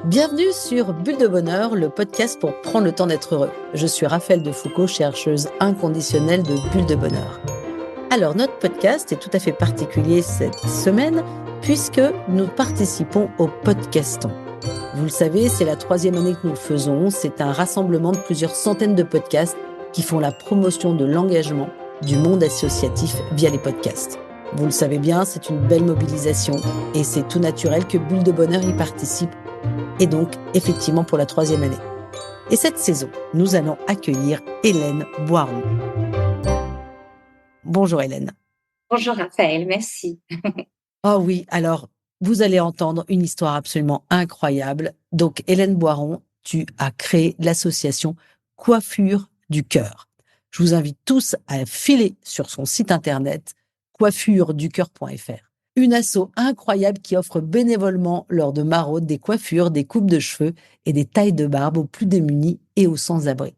Bienvenue sur Bulle de Bonheur, le podcast pour prendre le temps d'être heureux. Je suis Raphaël Defoucault, chercheuse inconditionnelle de Bulle de Bonheur. Alors, notre podcast est tout à fait particulier cette semaine puisque nous participons au Podcaston. Vous le savez, c'est la 3e année que nous le faisons. C'est un rassemblement de plusieurs centaines de podcasts qui font la promotion de l'engagement du monde associatif via les podcasts. Vous le savez bien, c'est une belle mobilisation et c'est tout naturel que Bulle de Bonheur y participe. Et donc, effectivement, pour la 3e année. Et cette saison, nous allons accueillir Hélène Boiron. Bonjour Hélène. Bonjour Raphaël, merci. Oh oui, alors, vous allez entendre une histoire absolument incroyable. Donc, Hélène Boiron, tu as créé l'association Coiffure du Cœur. Je vous invite tous à filer sur son site internet coiffureducoeur.fr. Une asso incroyable qui offre bénévolement lors de maraudes des coiffures, des coupes de cheveux et des tailles de barbe aux plus démunis et aux sans-abri.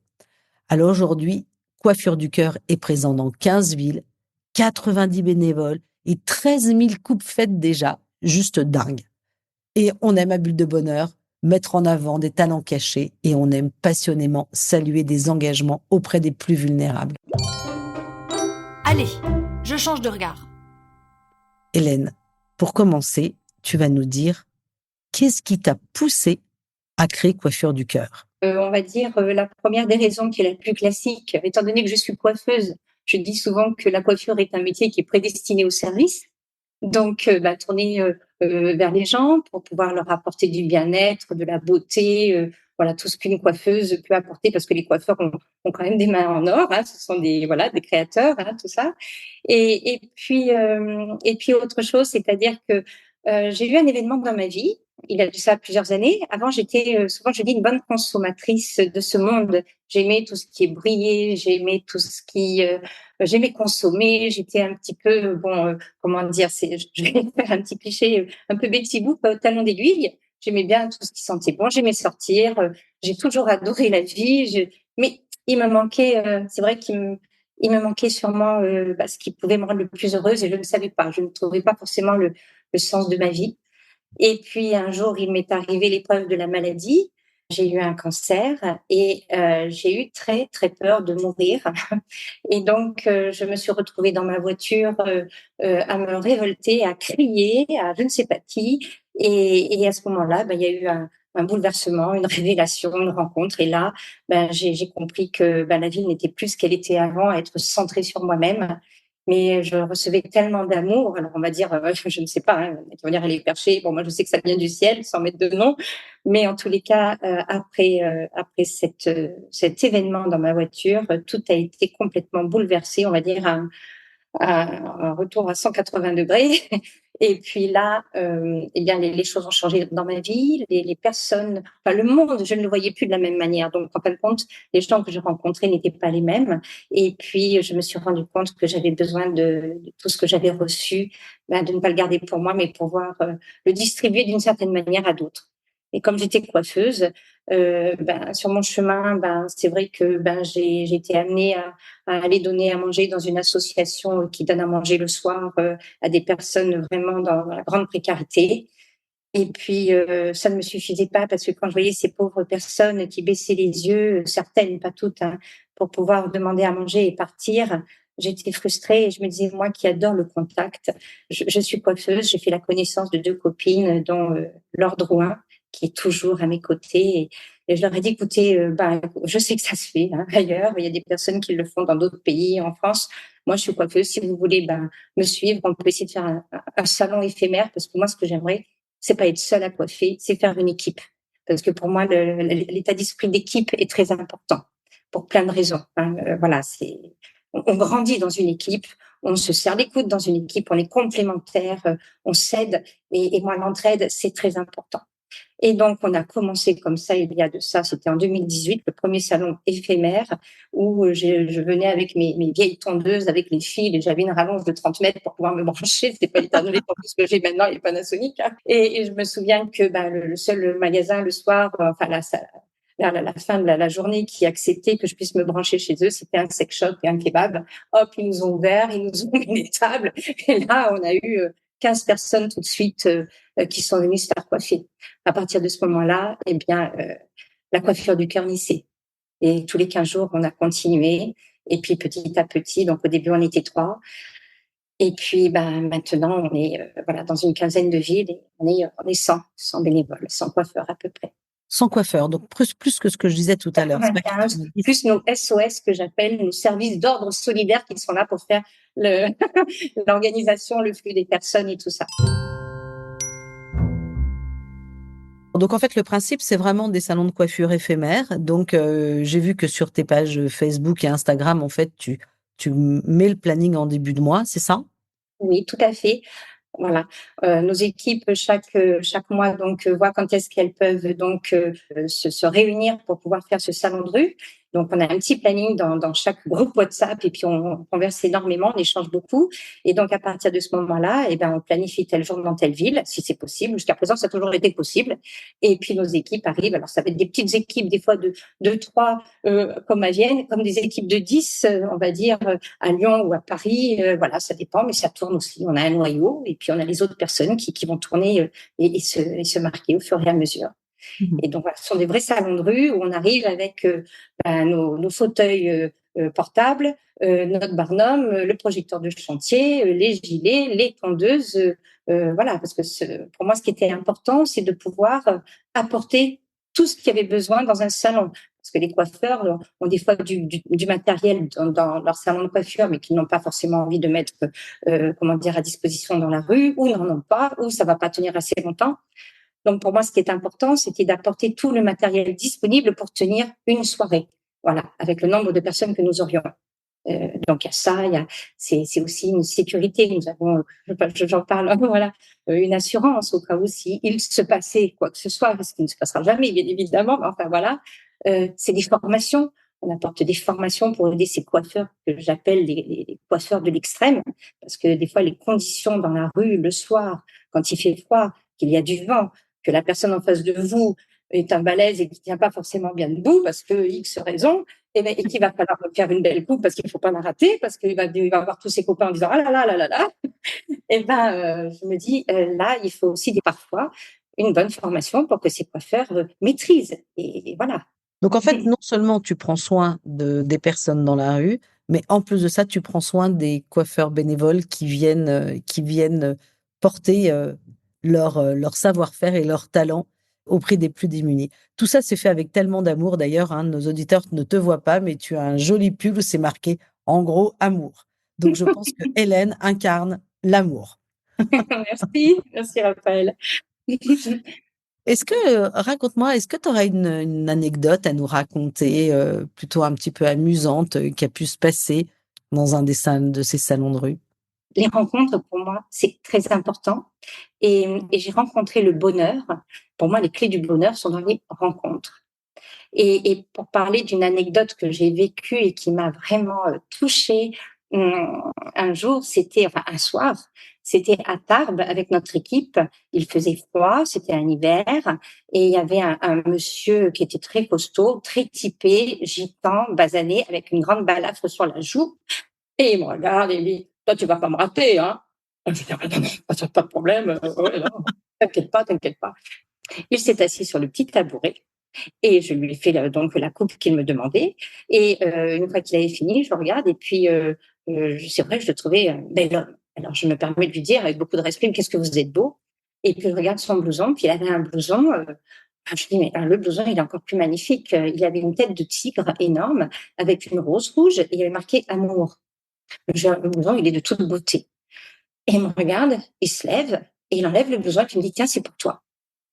Alors aujourd'hui, Coiffure du Cœur est présent dans 15 villes, 90 bénévoles et 13 000 coupes faites déjà, juste dingue. Et on aime à Bulle de Bonheur mettre en avant des talents cachés et on aime passionnément saluer des engagements auprès des plus vulnérables. Allez, je change de regard. Hélène, pour commencer, tu vas nous dire qu'est-ce qui t'a poussé à créer Coiffure du Cœur? On va dire la première des raisons qui est la plus classique, étant donné que je suis coiffeuse, je dis souvent que la coiffure est un métier qui est prédestiné au service. Donc, tourner vers les gens pour pouvoir leur apporter du bien-être, de la beauté, voilà tout ce qu'une coiffeuse peut apporter, parce que les coiffeurs ont quand même des mains en or, hein, ce sont des créateurs, hein, tout ça. Et puis autre chose, c'est-à-dire que j'ai eu un événement dans ma vie. Il y a de ça plusieurs années. Avant, j'étais souvent, je dis, une bonne consommatrice de ce monde. J'aimais tout ce qui est brillé, j'aimais tout ce qui j'aimais consommer. J'étais un petit peu, comment dire, je vais faire un petit cliché, un peu Betty Boop au talon d'aiguille. J'aimais bien tout ce qui sentait bon. J'aimais sortir. J'ai toujours adoré la vie. Mais il me manquait, c'est vrai il me manquait sûrement ce qui pouvait me rendre le plus heureuse, et je ne savais pas. Je ne trouvais pas forcément le sens de ma vie. Et puis un jour, il m'est arrivé l'épreuve de la maladie. J'ai eu un cancer et j'ai eu très très peur de mourir. Et donc je me suis retrouvée dans ma voiture à me révolter, à crier, à je ne sais pas qui. Et à ce moment-là, il y a eu un bouleversement, une révélation, une rencontre. Et là, j'ai compris que la vie n'était plus ce qu'elle était avant, à être centrée sur moi-même. Mais je recevais tellement d'amour. Alors on va dire, je ne sais pas, hein, qui va dire elle est perchée. Bon, moi je sais que ça vient du ciel, sans mettre de nom. Mais en tous les cas, après cet événement dans ma voiture, tout a été complètement bouleversé. On va dire un retour à 180 degrés. Et puis là, les choses ont changé dans ma vie. Les personnes, enfin le monde, je ne le voyais plus de la même manière. Donc, en fin de compte, les gens que je rencontrais n'étaient pas les mêmes. Et puis, je me suis rendu compte que j'avais besoin de tout ce que j'avais reçu, de ne pas le garder pour moi, mais pouvoir le distribuer d'une certaine manière à d'autres. Et comme j'étais coiffeuse, sur mon chemin, c'est vrai que j'ai été amenée à aller donner à manger dans une association qui donne à manger le soir à des personnes vraiment dans la grande précarité. Et puis, ça ne me suffisait pas, parce que quand je voyais ces pauvres personnes qui baissaient les yeux, certaines, pas toutes, hein, pour pouvoir demander à manger et partir, j'étais frustrée et je me disais, moi qui adore le contact, je suis coiffeuse, j'ai fait la connaissance de 2 copines, dont Laure Drouin, qui est toujours à mes côtés. Et je leur ai dit, écoutez, je sais que ça se fait, hein, ailleurs, il y a des personnes qui le font dans d'autres pays, en France. Moi, je suis coiffeuse, si vous voulez me suivre, on peut essayer de faire un salon éphémère, parce que moi, ce que j'aimerais, c'est pas être seule à coiffer, c'est faire une équipe. Parce que pour moi, l'état d'esprit d'équipe est très important, pour plein de raisons, hein. Voilà, on grandit dans une équipe, on se serre les coudes dans une équipe, on est complémentaires, on s'aide, et moi, l'entraide, c'est très important. Et donc, on a commencé comme ça, il y a de ça, c'était en 2018, le premier salon éphémère, où je venais avec mes vieilles tondeuses, avec les fils, et j'avais une rallonge de 30 mètres pour pouvoir me brancher. C'était pas les tondeuses que j'ai maintenant, les Panasonic, hein. Et je me souviens que le seul magasin le soir, vers la fin de la journée, qui acceptait que je puisse me brancher chez eux, c'était un sex shop et un kebab. Hop, ils nous ont ouvert, ils nous ont mis des tables. Et là, on a eu 15 personnes tout de suite qui sont venues se faire coiffer. À partir de ce moment-là, eh bien, la coiffure du cœur naissait. Et tous les 15 jours, on a continué. Et puis petit à petit, donc au début, on était 3. Et puis maintenant, on est voilà, dans une quinzaine de villes et on est 100 bénévoles, 100 coiffeurs à peu près. Sans coiffeur, donc plus que ce que je disais tout à l'heure. C'est pas 95, plus nos SOS que j'appelle, nos services d'ordre solidaire qui sont là pour faire l'organisation, le flux des personnes et tout ça. Donc en fait, le principe, c'est vraiment des salons de coiffure éphémères. Donc j'ai vu que sur tes pages Facebook et Instagram, en fait, tu mets le planning en début de mois, c'est ça? Oui, tout à fait. Voilà, nos équipes chaque mois donc voient quand est-ce qu'elles peuvent donc se réunir pour pouvoir faire ce salon de rue. Donc on a un petit planning dans chaque groupe WhatsApp et puis on converse énormément, on échange beaucoup. Et donc à partir de ce moment-là, eh ben on planifie tel jour dans telle ville, si c'est possible. Jusqu'à présent, ça a toujours été possible. Et puis nos équipes arrivent. Alors ça va être des petites équipes, des fois de 3 comme à Vienne, comme des équipes de 10, on va dire à Lyon ou à Paris. Voilà, ça dépend, mais ça tourne aussi. On a un noyau et puis on a les autres personnes qui vont tourner et se marquer au fur et à mesure. Mmh. Et donc, voilà, ce sont des vrais salons de rue où on arrive avec nos fauteuils portables, notre barnum, le projecteur de chantier, les gilets, les tondeuses. Voilà, parce que pour moi, ce qui était important, c'est de pouvoir apporter tout ce qu'il y avait besoin dans un salon. Parce que les coiffeurs ont des fois du matériel dans leur salon de coiffure, mais qu'ils n'ont pas forcément envie de mettre, comment dire, à disposition dans la rue, ou n'en ont pas, ou ça va pas tenir assez longtemps. Donc, pour moi, ce qui est important, c'était d'apporter tout le matériel disponible pour tenir une soirée. Voilà, avec le nombre de personnes que nous aurions. Donc, il y a ça, c'est aussi une sécurité. Nous avons, j'en parle, voilà, une assurance au cas où s'il se passait quoi que ce soit, ce qui ne se passera jamais, bien évidemment. Mais enfin, voilà, c'est des formations. On apporte des formations pour aider ces coiffeurs que j'appelle les coiffeurs de l'extrême, parce que des fois, les conditions dans la rue, le soir, quand il fait froid, qu'il y a du vent, que la personne en face de vous est un balèze et qui tient pas forcément bien debout parce que X raison, et qu'il va falloir faire une belle coupe parce qu'il faut pas la rater, parce qu'il va avoir tous ses copains en disant ah là là là là là. Je me dis là, il faut aussi parfois une bonne formation pour que ces coiffeurs maîtrisent. Et voilà. Donc en fait, non seulement tu prends soin des personnes dans la rue, mais en plus de ça, tu prends soin des coiffeurs bénévoles qui viennent porter leur savoir-faire et leur talent auprès des plus démunis. Tout ça, c'est fait avec tellement d'amour. D'ailleurs, hein, nos auditeurs ne te voient pas, mais tu as un joli pull où c'est marqué, en gros, amour. Donc je pense que Hélène incarne l'amour. Merci Raphaël. Est-ce que, raconte-moi, est-ce que tu aurais une anecdote à nous raconter, plutôt un petit peu amusante, qui a pu se passer dans un de ces salons de rue? Les rencontres, pour moi, c'est très important. Et j'ai rencontré le bonheur. Pour moi, les clés du bonheur sont dans les rencontres. Et pour parler d'une anecdote que j'ai vécue et qui m'a vraiment touchée, un jour, enfin un soir, c'était à Tarbes avec notre équipe. Il faisait froid, c'était un hiver, et il y avait un monsieur qui était très costaud, très typé, gitan, basané, avec une grande balafre sur la joue. Et il me regarde et il dit, toi, tu vas pas me rater, hein? Je dis, ah, non, non, pas de problème. Ouais, non, t'inquiète pas, t'inquiète pas. Il s'est assis sur le petit tabouret et je lui ai fait donc la coupe qu'il me demandait. Et une fois qu'il avait fini, je le regarde et puis c'est vrai, je le trouvais un bel homme. Alors je me permets de lui dire avec beaucoup de respect, qu'est-ce que vous êtes beau. Et puis je regarde son blouson, puis il avait un blouson. Je dis, mais le blouson, il est encore plus magnifique. Il avait une tête de tigre énorme avec une rose rouge et il avait marqué amour. Le blouson, il est de toute beauté. Et il me regarde, il se lève et il enlève le blouson et il me dit, tiens, c'est pour toi.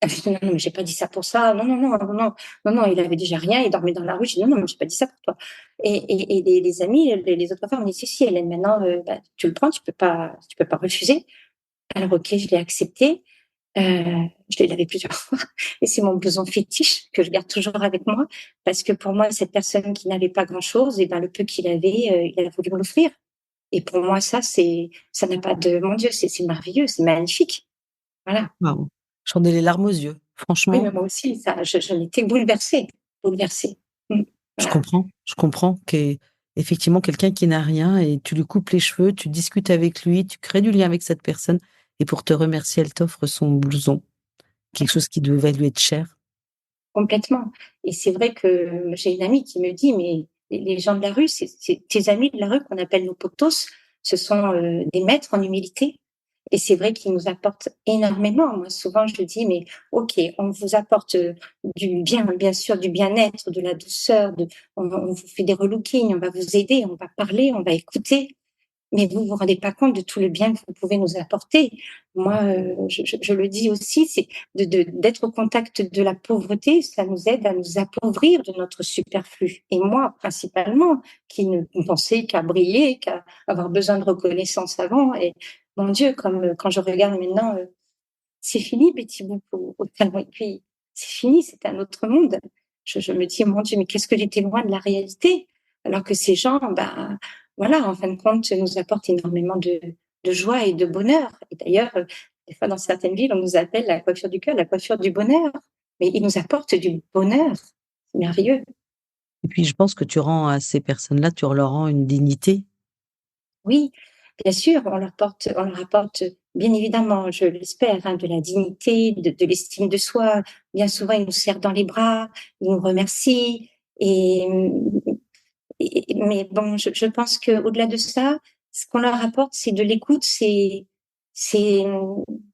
Je dis, non, non, mais j'ai pas dit ça pour ça. Non, non, non, non, non, non, non, il avait déjà rien, il dormait dans la rue. Je dis, non, non, mais j'ai pas dit ça pour toi. Et les amis, les autres femmes m'ont dit, si, Hélène, maintenant, tu le prends, tu peux pas refuser. Alors, ok, je l'ai accepté. Je l'ai lavé plusieurs fois. Et c'est mon blouson fétiche que je garde toujours avec moi. Parce que pour moi, cette personne qui n'avait pas grand chose, et ben, le peu qu'il avait, il a voulu me l'offrir. Et pour moi, ça n'a pas de, mon Dieu, c'est merveilleux, c'est magnifique. Voilà. Waouh! J'en ai les larmes aux yeux. Oui, Franchement, mais moi aussi, ça, j'en étais bouleversée, bouleversée. Voilà. je comprends qu'effectivement quelqu'un qui n'a rien et tu lui coupes les cheveux, tu discutes avec lui, tu crées du lien avec cette personne et pour te remercier, elle t'offre son blouson, quelque chose qui devait lui être cher. Complètement. Et c'est vrai que j'ai une amie qui me dit, mais les gens de la rue, c'est tes amis de la rue qu'on appelle nos potos, ce sont des maîtres en humilité. Et c'est vrai qu'ils nous apportent énormément. Moi, souvent, je dis, mais ok, on vous apporte du bien, bien sûr, du bien-être, de la douceur, on vous fait des relookings, on va vous aider, on va parler, on va écouter. Mais vous vous rendez pas compte de tout le bien que vous pouvez nous apporter. Moi, je le dis aussi, c'est d'être au contact de la pauvreté, ça nous aide à nous appauvrir de notre superflu. Et moi, principalement, qui ne pensais qu'à briller, qu'à avoir besoin de reconnaissance avant. Et mon Dieu, comme quand je regarde maintenant, c'est fini, Betty Boop au talon aiguille. C'est fini, c'est un autre monde. Je me dis, mon Dieu, mais qu'est-ce que j'étais loin de la réalité. Alors que ces gens, ben, voilà, en fin de compte, nous apportent énormément de joie et de bonheur. Et d'ailleurs, des fois, dans certaines villes, on nous appelle la coiffure du cœur, la coiffure du bonheur. Mais ils nous apportent du bonheur. C'est merveilleux. Et puis, je pense que tu rends à ces personnes-là, tu leur rends une dignité. Oui, bien sûr, on leur apporte, bien évidemment, je l'espère, hein, de la dignité, de l'estime de soi. Bien souvent, ils nous serrent dans les bras, ils nous remercient. Et, mais bon, je pense qu'au-delà de ça, ce qu'on leur apporte, c'est de l'écoute, c'est,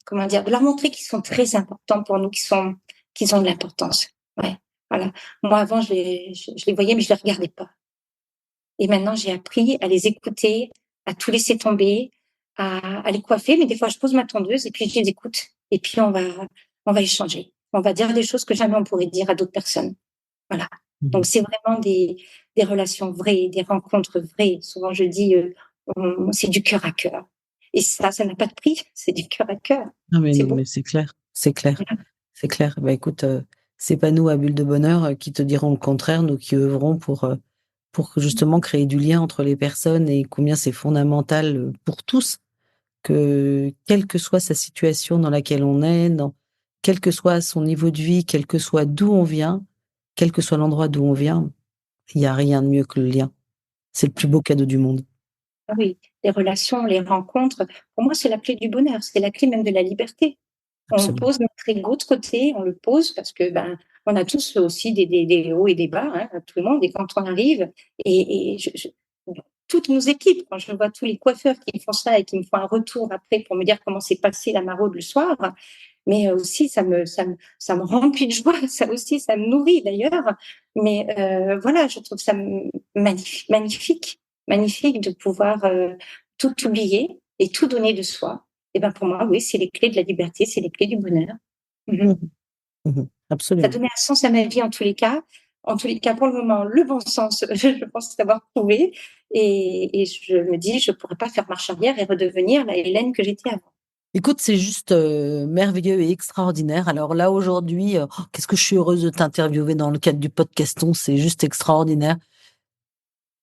comment dire, de leur montrer qu'ils sont très importants pour nous, qu'ils ont de l'importance. Ouais, voilà. Moi, avant, je les voyais, mais je les regardais pas. Et maintenant, j'ai appris à les écouter, à tout laisser tomber, à les coiffer. Mais des fois, je pose ma tondeuse et puis je les écoute. Et puis, on va échanger. On va dire des choses que jamais on pourrait dire à d'autres personnes. Voilà. Mmh. Donc, c'est vraiment des relations vraies, des rencontres vraies. Souvent, je dis, c'est du cœur à cœur. Et ça n'a pas de prix. C'est du cœur à cœur. C'est Non, beau. mais c'est clair, c'est clair, Voilà. c'est clair. Bah, écoute, c'est pas nous à Bulle de Bonheur qui te diront le contraire, nous qui œuvrons pour justement créer du lien entre les personnes et combien c'est fondamental pour tous que, quelle que soit sa situation dans laquelle on est, quel que soit son niveau de vie, quel que soit d'où on vient, quel que soit l'endroit d'où on vient, il y a rien de mieux que le lien. C'est le plus beau cadeau du monde. Ah oui, les relations, les rencontres, pour moi, c'est la clé du bonheur. C'est la clé même de la liberté. On Absolument. pose notre ego de côté, on le pose parce que ben on a tous aussi des hauts et des bas, hein, tout le monde. Et quand on arrive, toutes nos équipes, quand je vois tous les coiffeurs qui font ça et qui me font un retour après pour me dire comment s'est passé la maraude le soir, mais aussi ça me remplit de joie, ça aussi ça me nourrit d'ailleurs. Mais voilà, je trouve ça magnifique, magnifique de pouvoir tout oublier et tout donner de soi. Et ben pour moi, oui, c'est les clés de la liberté, c'est les clés du bonheur. Mhm. Mmh. Mmh. Ça Absolument. donnait un sens à ma vie en tous les cas. En tous les cas, pour le moment, le bon sens, je pense l'avoir trouvé. Et je me dis, je ne pourrais pas faire marche arrière et redevenir la Hélène que j'étais avant. Écoute, c'est juste merveilleux et extraordinaire. Alors là, aujourd'hui, qu'est-ce que je suis heureuse de t'interviewer dans le cadre du podcaston, c'est juste extraordinaire.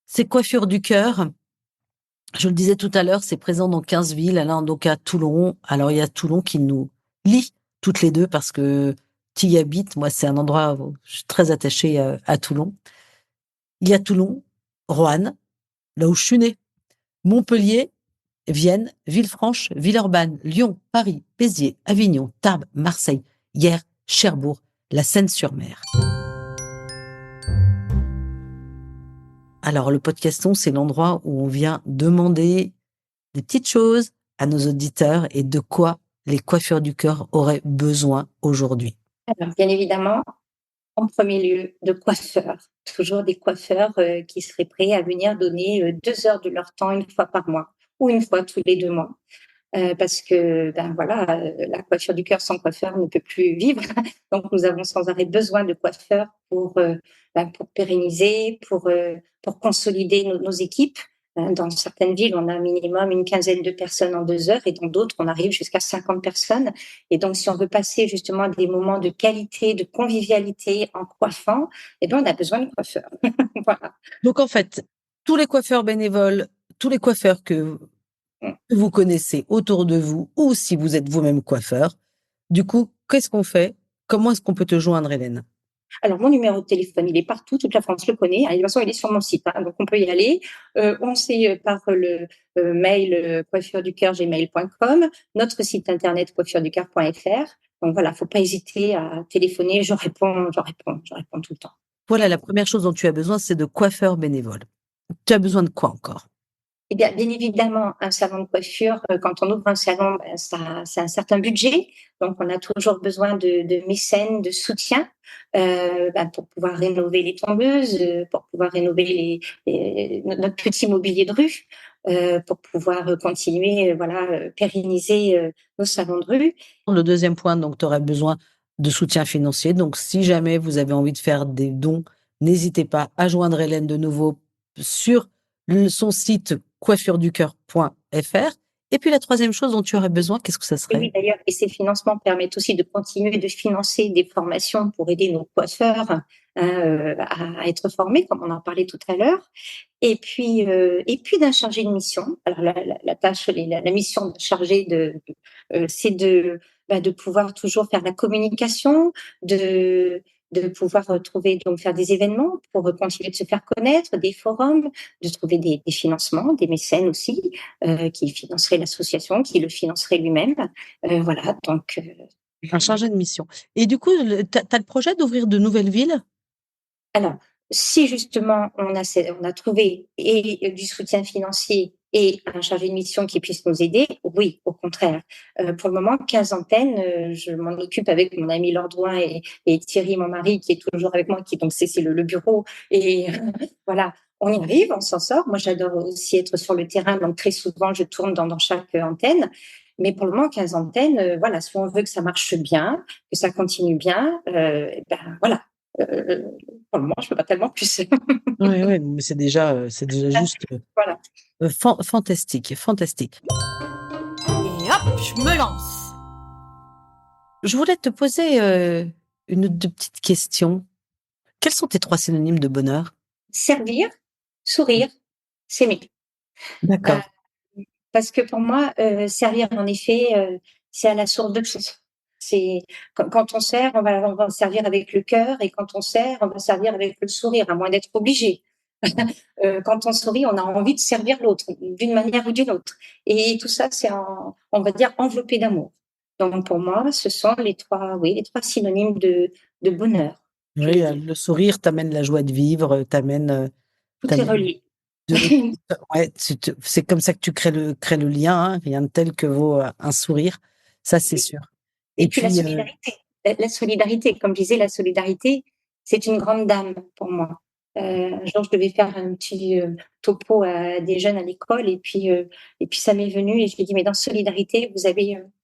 C'est Coiffure du cœur. Je le disais tout à l'heure, c'est présent dans 15 villes, alors donc à Toulon. Alors il y a Toulon qui nous lie toutes les deux parce que tu y habites. Moi, c'est un endroit où je suis très attachée à Toulon. Il y a Toulon, Roanne, là où je suis née, Montpellier, Vienne, Villefranche, Villeurbanne, Lyon, Paris, Béziers, Avignon, Tarbes, Marseille, Hyères, Cherbourg, la Seine-sur-Mer. Alors, le podcaston, c'est l'endroit où on vient demander des petites choses à nos auditeurs et de quoi les coiffeurs du cœur auraient besoin aujourd'hui. Alors, bien évidemment, en premier lieu, de coiffeurs. Toujours des coiffeurs qui seraient prêts à venir donner 2 heures de leur temps une fois par mois ou une fois tous les 2 mois. Parce que ben voilà, la coiffure du cœur sans coiffeur ne peut plus vivre. Donc nous avons sans arrêt besoin de coiffeurs pour pérenniser, pour consolider nos équipes. Dans certaines villes, on a un minimum une quinzaine de personnes en 2 heures et dans d'autres, on arrive jusqu'à 50 personnes. Et donc, si on veut passer justement à des moments de qualité, de convivialité en coiffant, eh ben, on a besoin de coiffeurs. Voilà. Donc, en fait, tous les coiffeurs bénévoles, tous les coiffeurs que vous connaissez autour de vous, ou si vous êtes vous-même coiffeur, du coup, qu'est-ce qu'on fait? Comment est-ce qu'on peut te joindre, Hélène? Alors, mon numéro de téléphone, il est partout, toute la France le connaît. De toute façon, il est sur mon site, hein, donc on peut y aller. On sait par le mail coiffure-du-cœur@gmail.com, notre site internet coiffure-du-cœur.fr. Donc voilà, faut pas hésiter à téléphoner. Je réponds tout le temps. Voilà, la première chose dont tu as besoin, c'est de coiffeurs bénévoles. Tu as besoin de quoi encore? Eh bien évidemment, un salon de coiffure, quand on ouvre un salon, ça c'est un certain budget, donc on a toujours besoin de mécènes, de soutien, pour pouvoir rénover les tondeuses, pour pouvoir rénover notre petit mobilier de rue, pour pouvoir, continuer, pérenniser, nos salons de rue. Le deuxième point, donc, tu aurais besoin de soutien financier. Donc, si jamais vous avez envie de faire des dons, n'hésitez pas à joindre Hélène de nouveau sur son site coiffure-du-cœur.fr. Et puis, la troisième chose dont tu aurais besoin, qu'est-ce que ça Et serait? oui, d'ailleurs, et ces financements permettent aussi de continuer de financer des formations pour aider nos coiffeurs, hein, à être formés, comme on en parlait tout à l'heure. Et puis d'un chargé de mission. Alors la tâche, la mission de chargé c'est de pouvoir toujours faire la communication, de pouvoir trouver, donc faire des événements pour continuer de se faire connaître, des forums, de trouver des financements, des mécènes aussi, qui financeraient l'association, qui le financerait lui-même. Voilà, donc Un chargé de mission. Et du coup, tu as le projet d'ouvrir de nouvelles villes? alors, si justement on a trouvé et du soutien financier et un chargé de mission qui puisse nous aider, oui, au contraire. Pour le moment, 15 antennes, je m'en occupe avec mon ami Lordouin et Thierry, mon mari, qui est toujours avec moi, qui donc c'est le bureau. Et voilà, on y arrive, on s'en sort. Moi, j'adore aussi être sur le terrain, donc très souvent, je tourne dans chaque antenne. Mais pour le moment, 15 antennes, voilà, si on veut que ça marche bien, que ça continue bien, voilà. Pour le moment, je peux pas tellement plus. Oui, oui, mais c'est déjà juste Voilà. fantastique, fantastique. Et hop, je me lance. Je voulais te poser une ou deux petites questions. Quels sont tes 3 synonymes de bonheur? Servir, sourire, s'aimer. Euh, D'accord. Parce que pour moi, servir, en effet, c'est à la source de tout. C'est quand on sert, on va servir avec le cœur, et quand on sert, on va servir avec le sourire, à moins d'être obligé. Quand on sourit, on a envie de servir l'autre d'une manière ou d'une autre. Et tout ça, on va dire, enveloppé d'amour. Donc pour moi, ce sont les trois synonymes de bonheur, je Oui, vais dire. le sourire t'amène la joie de vivre, Tout est t'amène relié. de ouais, c'est comme ça que tu crées le lien, hein. Rien de tel que vaut un sourire, ça c'est sûr. Et Et puis la puis, solidarité. La solidarité, comme je disais, la solidarité, c'est une grande dame pour moi. Un jour, je devais faire un petit topo à des jeunes à l'école, et puis ça m'est venu, et je lui ai dit, mais dans solidarité,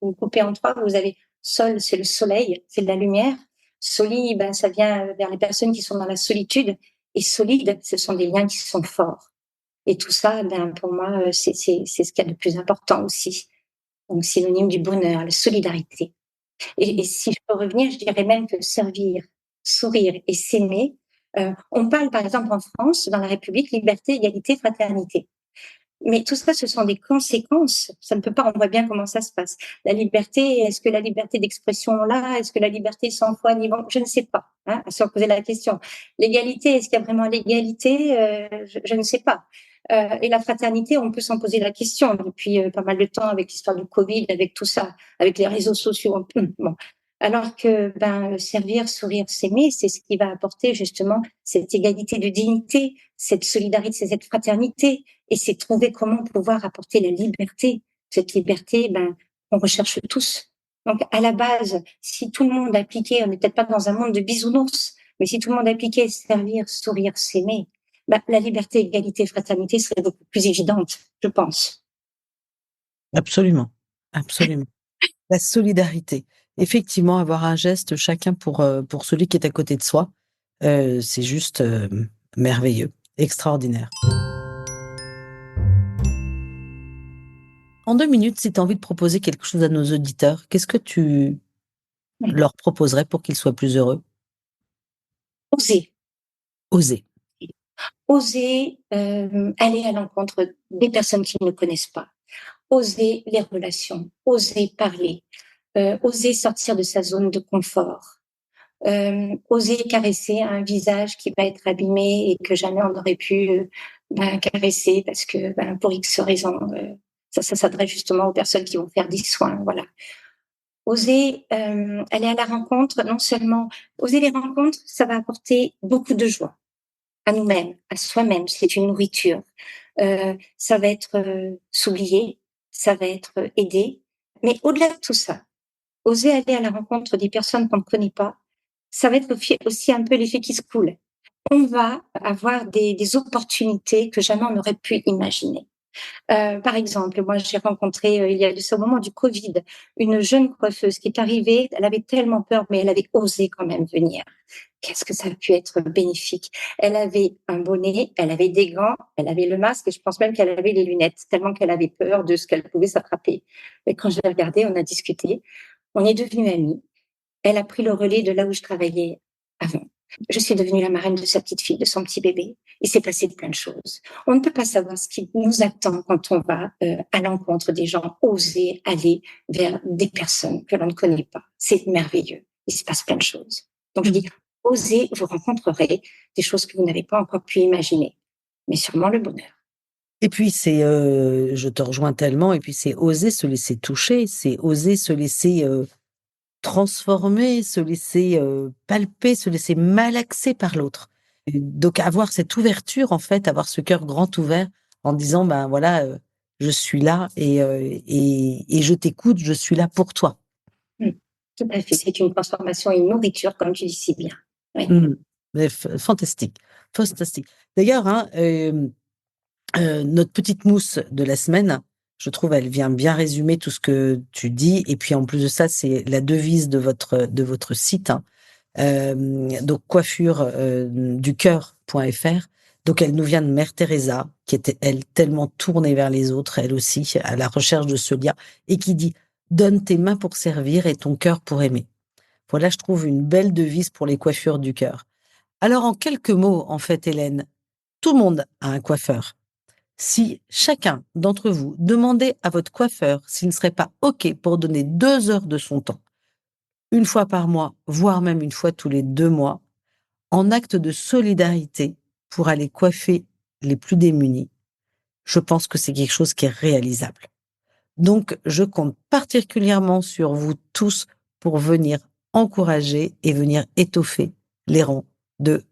vous coupez en trois, vous avez sol, c'est le soleil, c'est de la lumière. Soli, ben, ça vient vers les personnes qui sont dans la solitude. Et solide, ce sont des liens qui sont forts. Et tout ça, ben, pour moi, c'est ce qu'il y a de plus important aussi. Donc, synonyme du bonheur, la solidarité. Et si je peux revenir, je dirais même que servir, sourire et s'aimer, on parle par exemple en France, dans la République, liberté, égalité, fraternité. Mais tout ça, ce sont des conséquences. Ça ne peut pas, on voit bien comment ça se passe. La liberté, est-ce que la liberté d'expression là, est-ce que la liberté sans foi ni vent, je ne sais pas, hein, à se poser la question. L'égalité, est-ce qu'il y a vraiment l'égalité? Je ne sais pas. Et la fraternité, on peut s'en poser la question depuis pas mal de temps avec l'histoire du Covid, avec tout ça, avec les réseaux sociaux. Bon. Alors que servir, sourire, s'aimer, c'est ce qui va apporter justement cette égalité de dignité, cette solidarité, cette fraternité, et c'est trouver comment pouvoir apporter la liberté. Cette liberté, on recherche tous. Donc, à la base, si tout le monde appliquait, on n'est peut-être pas dans un monde de bisounours, mais si tout le monde appliquait servir, sourire, s'aimer, la liberté, égalité, fraternité serait beaucoup plus évidente, je pense. absolument, absolument. La solidarité. Effectivement, avoir un geste chacun pour celui qui est à côté de soi, c'est juste merveilleux, extraordinaire. En 2 minutes, si tu as envie de proposer quelque chose à nos auditeurs, qu'est-ce que tu leur proposerais pour qu'ils soient plus heureux? Oser, Oser. oser aller à l'encontre des personnes qui ne connaissent pas, oser les relations, oser parler, oser sortir de sa zone de confort, Oser caresser un visage qui va être abîmé et que jamais on n'aurait pu caresser parce que pour X raisons, ça s'adresse justement aux personnes qui vont faire des soins, voilà. Oser aller à la rencontre, non seulement oser les rencontres, ça va apporter beaucoup de joie à nous-mêmes, à soi-même, c'est une nourriture. Ça va être s'oublier, ça va être aider, mais au-delà de tout ça, oser aller à la rencontre des personnes qu'on ne connaît pas, ça va être aussi un peu l'effet qui se coule. On va avoir des opportunités que jamais on n'aurait pu imaginer. Par exemple, moi, j'ai rencontré, il y a de ça au moment du Covid, une jeune coiffeuse qui est arrivée, elle avait tellement peur, mais elle avait osé quand même venir. Qu'est-ce que ça a pu être bénéfique. Elle avait un bonnet, elle avait des gants, elle avait le masque et je pense même qu'elle avait les lunettes, tellement qu'elle avait peur de ce qu'elle pouvait s'attraper. Mais quand je l'ai regardée, on a discuté, on est devenus amis. Elle a pris le relais de là où je travaillais avant. Je suis devenue la marraine de sa petite fille, de son petit bébé. Il s'est passé plein de choses. On ne peut pas savoir ce qui nous attend quand on va à l'encontre des gens, oser aller vers des personnes que l'on ne connaît pas. C'est merveilleux. Il se passe plein de choses. Donc je dis, osez, vous rencontrerez des choses que vous n'avez pas encore pu imaginer, mais sûrement le bonheur. Et puis c'est, je te rejoins tellement, et puis c'est oser se laisser toucher, c'est oser se laisser transformer, se laisser palper, se laisser malaxer par l'autre. Et donc avoir cette ouverture, en fait, avoir ce cœur grand ouvert en disant, ben voilà, je suis là et je t'écoute, je suis là pour toi. Tout à fait. C'est une transformation et une nourriture, comme tu dis si bien. Oui. Mais fantastique, fantastique. D'ailleurs, hein, notre petite mousse de la semaine, je trouve, elle vient bien résumer tout ce que tu dis. Et puis en plus de ça, c'est la devise de votre site, hein. Donc coiffure-du-cœur.fr. Donc elle nous vient de Mère Teresa, qui était elle tellement tournée vers les autres, elle aussi, à la recherche de ce lien, et qui dit: donne tes mains pour servir et ton cœur pour aimer. Voilà, je trouve une belle devise pour les coiffures du cœur. Alors en quelques mots, en fait, Hélène, tout le monde a un coiffeur. Si chacun d'entre vous demandait à votre coiffeur s'il ne serait pas OK pour donner 2 heures de son temps, une fois par mois, voire même une fois tous les 2 mois, en acte de solidarité pour aller coiffer les plus démunis, je pense que c'est quelque chose qui est réalisable. Donc, je compte particulièrement sur vous tous pour venir encourager et venir étoffer les rangs de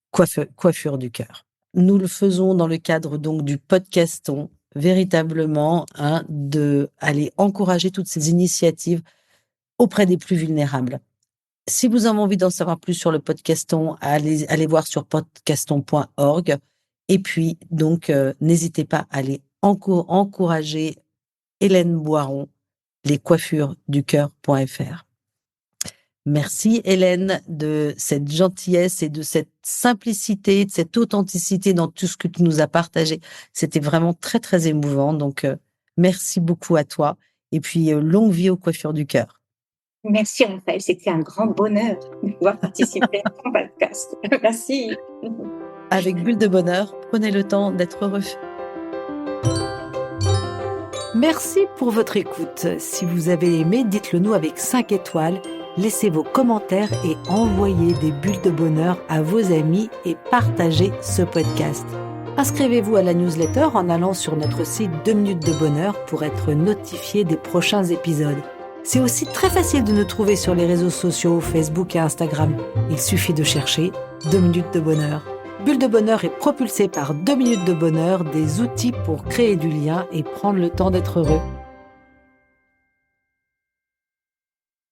coiffure du cœur. Nous le faisons dans le cadre donc du podcaston, véritablement, hein, de aller encourager toutes ces initiatives auprès des plus vulnérables. Si vous avez envie d'en savoir plus sur le podcaston, allez voir sur podcaston.org. Et puis, donc, n'hésitez pas à aller encourager Hélène Boiron, lescoiffuresducoeur.fr. Merci Hélène de cette gentillesse et de cette simplicité, de cette authenticité dans tout ce que tu nous as partagé. C'était vraiment très très émouvant. Donc merci beaucoup à toi et puis longue vie aux coiffures du cœur. Merci Raphaël, c'était un grand bonheur de pouvoir participer à ton podcast. Merci. Avec Bulle de Bonheur, prenez le temps d'être heureux. Merci pour votre écoute. Si vous avez aimé, dites-le nous avec 5 étoiles. Laissez vos commentaires et envoyez des bulles de bonheur à vos amis et partagez ce podcast. Inscrivez-vous à la newsletter en allant sur notre site 2 minutes de bonheur pour être notifié des prochains épisodes. C'est aussi très facile de nous trouver sur les réseaux sociaux, Facebook et Instagram. Il suffit de chercher 2 minutes de bonheur. Bulle de bonheur est propulsée par 2 minutes de bonheur, des outils pour créer du lien et prendre le temps d'être heureux.